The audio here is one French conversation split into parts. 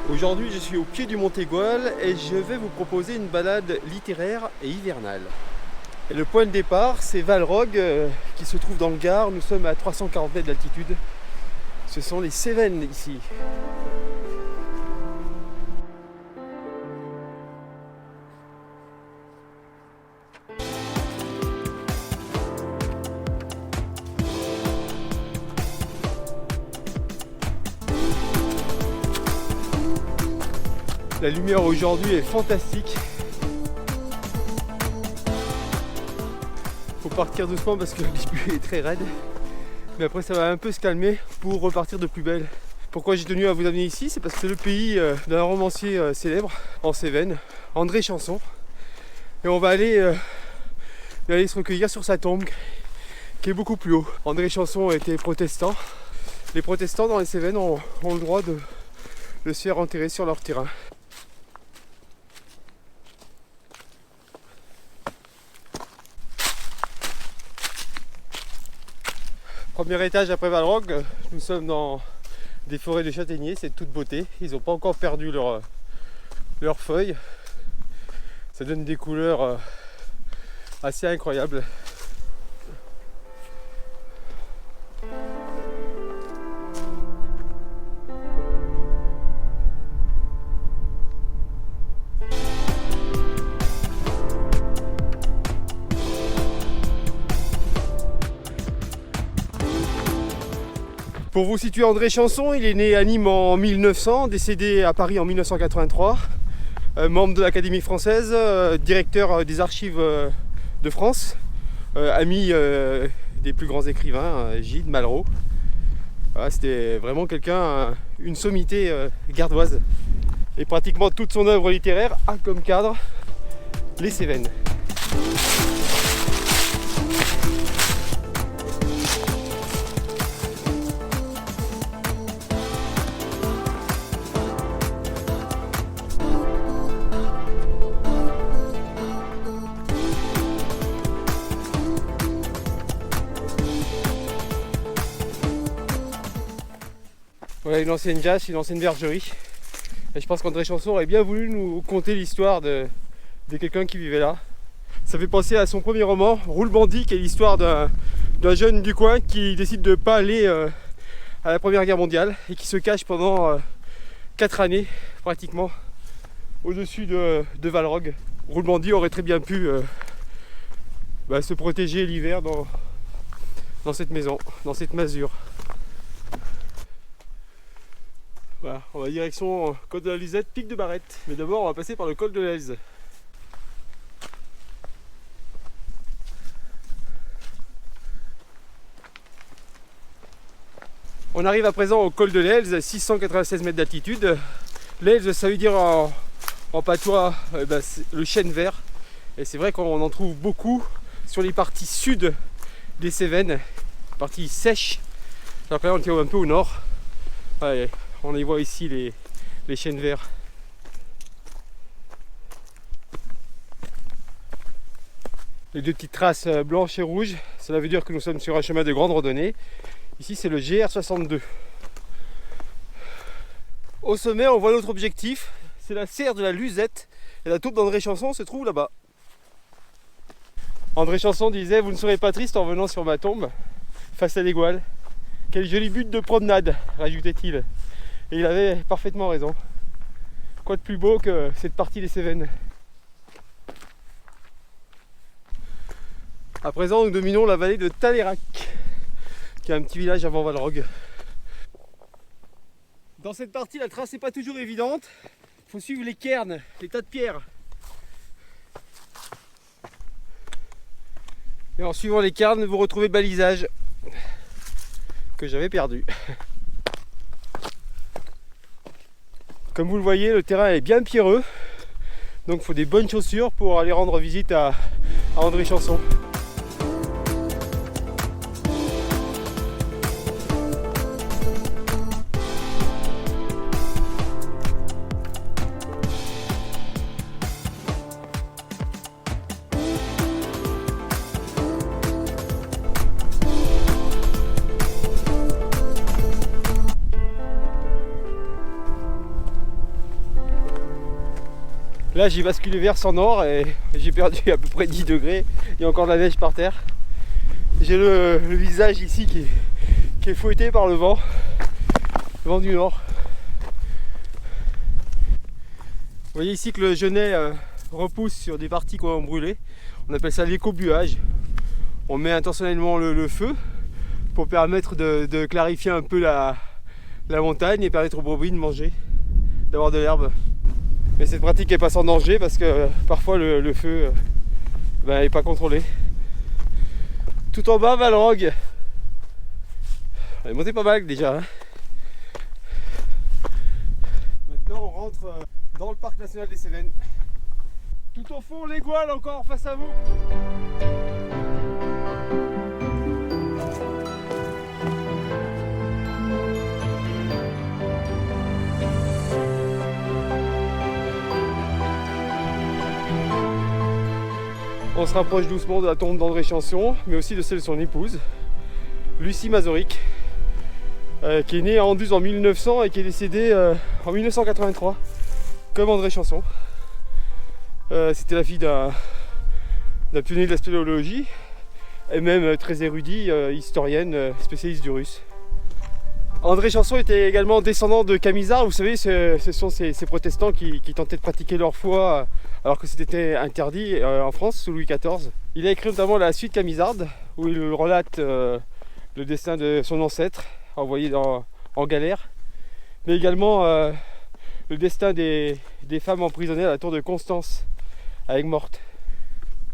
Aujourd'hui, je suis au pied du Mont Aigoual et je vais vous proposer une balade littéraire et hivernale. Et le point de départ, c'est Valrog, qui se trouve dans le Gard. Nous sommes à 340 mètres d'altitude. Ce sont les Cévennes ici. La lumière aujourd'hui est fantastique. Faut partir doucement parce que le début est très raide. Mais après ça va un peu se calmer pour repartir de plus belle. Pourquoi j'ai tenu à vous amener ici? C'est parce que c'est le pays d'un romancier célèbre en Cévennes, André Chanson. Et on va aller se recueillir sur sa tombe qui est beaucoup plus haut. André Chanson était protestant. Les protestants dans les Cévennes ont le droit de se faire enterrer sur leur terrain. Premier étage après Valrog, nous sommes dans des forêts de châtaigniers, c'est de toute beauté. Ils n'ont pas encore perdu leurs feuilles. Ça donne des couleurs assez incroyables. Pour vous situer, André Chanson, il est né à Nîmes en 1900, décédé à Paris en 1983, membre de l'Académie française, directeur des archives de France, ami des plus grands écrivains, Gide, Malraux. Voilà, c'était vraiment quelqu'un, une sommité gardoise. Et pratiquement toute son œuvre littéraire a comme cadre les Cévennes. Voilà une ancienne jasse, une ancienne bergerie. Et je pense qu'André Chanson aurait bien voulu nous conter l'histoire de quelqu'un qui vivait là. Ça fait penser à son premier roman, Roule Bandit, qui est l'histoire d'un jeune du coin qui décide de ne pas aller à la Première Guerre mondiale et qui se cache pendant 4 années pratiquement au-dessus de Valrog. Roule Bandit aurait très bien pu se protéger l'hiver dans cette maison, dans cette masure. Voilà, on va direction Col de la Lisette, Pic de Barrette. Mais d'abord, on va passer par le col de l'Elze. On arrive à présent au col de l'Elze, 696 mètres d'altitude. L'Elze, ça veut dire en patois le chêne vert. Et c'est vrai qu'on en trouve beaucoup sur les parties sud des Cévennes, parties sèches. Alors que là, on est un peu au nord. Ouais, on y voit ici les chênes verts. Les deux petites traces blanches et rouges, cela veut dire que nous sommes sur un chemin de grande randonnée. Ici c'est le GR62. Au sommet on voit notre objectif, c'est la serre de la Luzette. Et la tombe d'André Chanson se trouve là-bas. André Chanson disait: vous ne serez pas triste en venant sur ma tombe face à l'Aigoual. Quel joli but de promenade, rajoutait-il. Et il avait parfaitement raison. Quoi de plus beau que cette partie des Cévennes. À présent, nous dominons la vallée de Talérac, qui est un petit village avant Valrog. Dans cette partie, la trace n'est pas toujours évidente. Il faut suivre les cairns, les tas de pierres. Et en suivant les cairns, vous retrouvez le balisage que j'avais perdu. Comme vous le voyez, le terrain est bien pierreux, donc il faut des bonnes chaussures pour aller rendre visite à André Chanson. Là j'ai basculé vers sans nord et j'ai perdu à peu près 10 degrés. Il y a encore de la neige par terre. J'ai le visage ici qui est fouetté par le vent du nord. Vous voyez ici que le genêt repousse sur des parties qu'on a brûlées. On appelle ça l'écobuage. On met intentionnellement le feu pour permettre de clarifier un peu la montagne et permettre aux brebis de manger, d'avoir de l'herbe. Mais cette pratique n'est pas sans danger parce que parfois le feu n'est pas contrôlé. Tout en bas, Valrog. On est monté pas mal déjà. Hein. Maintenant on rentre dans le parc national des Cévennes. Tout au fond, les Gouales encore face à vous. On se rapproche doucement de la tombe d'André Chanson, mais aussi de celle de son épouse, Lucie Mazoric, qui est née à Anduze en 1900 et qui est décédée en 1983, comme André Chanson. C'était la fille d'un pionnier de la spéléologie, et même très érudit, historienne, spécialiste du russe. André Chanson était également descendant de Camisards. Vous savez, ce sont ces protestants qui tentaient de pratiquer leur foi alors que c'était interdit en France sous Louis XIV. Il a écrit notamment la suite Camisarde où il relate le destin de son ancêtre envoyé en galère, mais également le destin des femmes emprisonnées à la tour de Constance à Aigues-Mortes.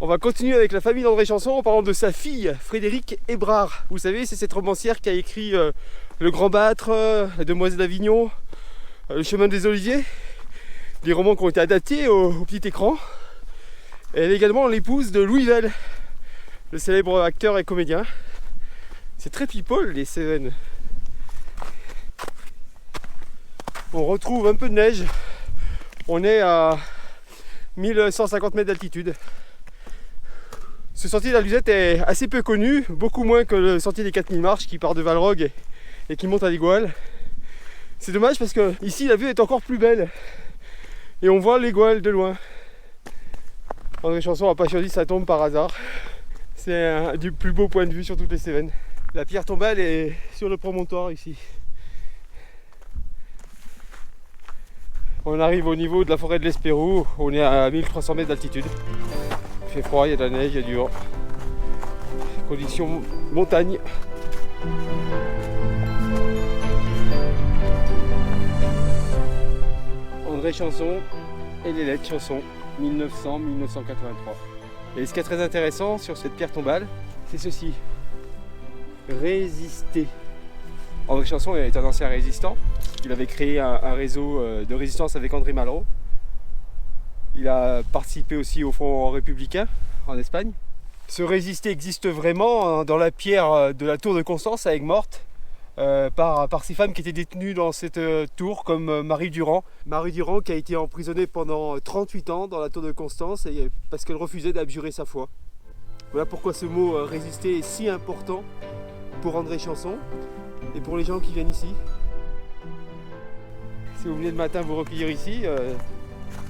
On va continuer avec la famille d'André Chanson en parlant de sa fille Frédérique Hébrard. Vous savez, c'est cette romancière qui a écrit Le Grand Bâtre, La Demoiselle d'Avignon, Le Chemin des Oliviers, des romans qui ont été adaptés au petit écran. Et elle est également l'épouse de Louis Vell, le célèbre acteur et comédien. C'est très people les Cévennes. On retrouve un peu de neige. On est à 1150 mètres d'altitude. Ce sentier de la Luzette est assez peu connu, beaucoup moins que le sentier des 4000 marches qui part de Valrog et qui monte à l'Égoal. C'est dommage parce que ici la vue est encore plus belle et on voit l'Égoal de loin. André Chanson n'a pas choisi sa tombe par hasard. C'est du plus beau point de vue sur toutes les Cévennes. La pierre tombale est sur le promontoire ici. On arrive au niveau de la forêt de l'Espérou, on est à 1300 mètres d'altitude. Il fait froid, il y a de la neige, il y a du vent. Conditions montagne. André Chanson et les lettres Chanson, 1900-1983. Et ce qui est très intéressant sur cette pierre tombale, c'est ceci. Résister. André Chanson est un ancien résistant. Il avait créé un réseau de résistance avec André Malraux. Il a participé aussi au Front républicain en Espagne. Ce résister existe vraiment dans la pierre de la tour de Constance à Aigues-Mortes par ces femmes qui étaient détenues dans cette tour comme Marie Durand. Marie Durand qui a été emprisonnée pendant 38 ans dans la tour de Constance parce qu'elle refusait d'abjurer sa foi. Voilà pourquoi ce mot résister est si important pour André Chanson et pour les gens qui viennent ici. Si vous venez le matin vous recueillir ici,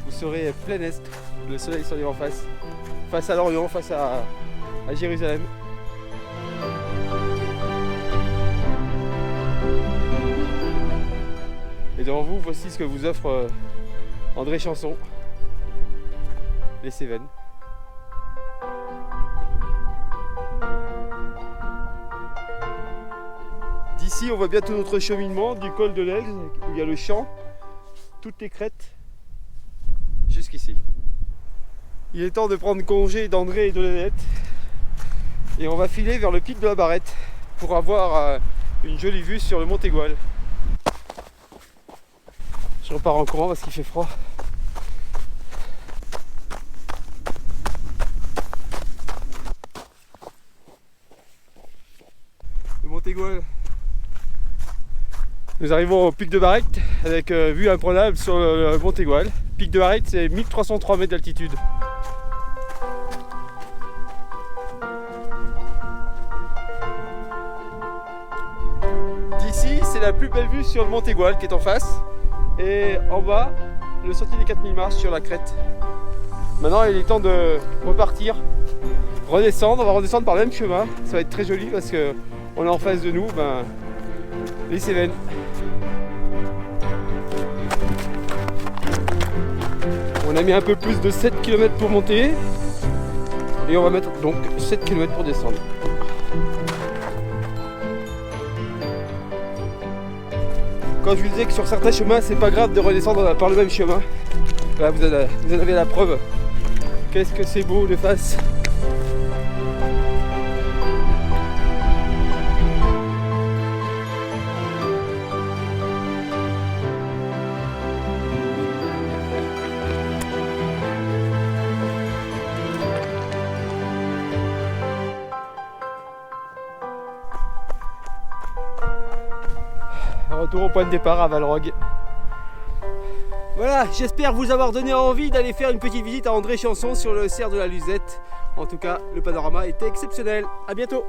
vous serez plein est, le soleil sur les en face à l'Orient, face à Jérusalem. Et devant vous, voici ce que vous offre André Chanson, les Cévennes. D'ici, on voit bien tout notre cheminement du col de l'Aigle, où il y a le champ, toutes les crêtes, jusqu'ici. Il est temps de prendre congé d'André et de Lénette et on va filer vers le pic de la Barrette pour avoir une jolie vue sur le mont Égoal. Je repars en courant parce qu'il fait froid. Le mont Égoal. Nous arrivons au pic de Barrette avec vue imprenable sur le mont Égoal. Pic de Barrette, c'est 1303 mètres d'altitude. D'ici, c'est la plus belle vue sur le mont Égoal qui est en face. Et en bas, le sentier des 4000 marches sur la crête. Maintenant il est temps de repartir, redescendre, on va redescendre par le même chemin. Ça va être très joli parce que on a en face de nous les Cévennes. On a mis un peu plus de 7 km pour monter et on va mettre donc 7 km pour descendre. Quand je vous disais que sur certains chemins c'est pas grave de redescendre par le même chemin, là vous en avez la preuve. Qu'est-ce que c'est beau de face. Retour au point de départ à Valrog. Voilà, j'espère vous avoir donné envie d'aller faire une petite visite à André Chanson sur le cerf de la Luzette. En tout cas, le panorama était exceptionnel. À bientôt.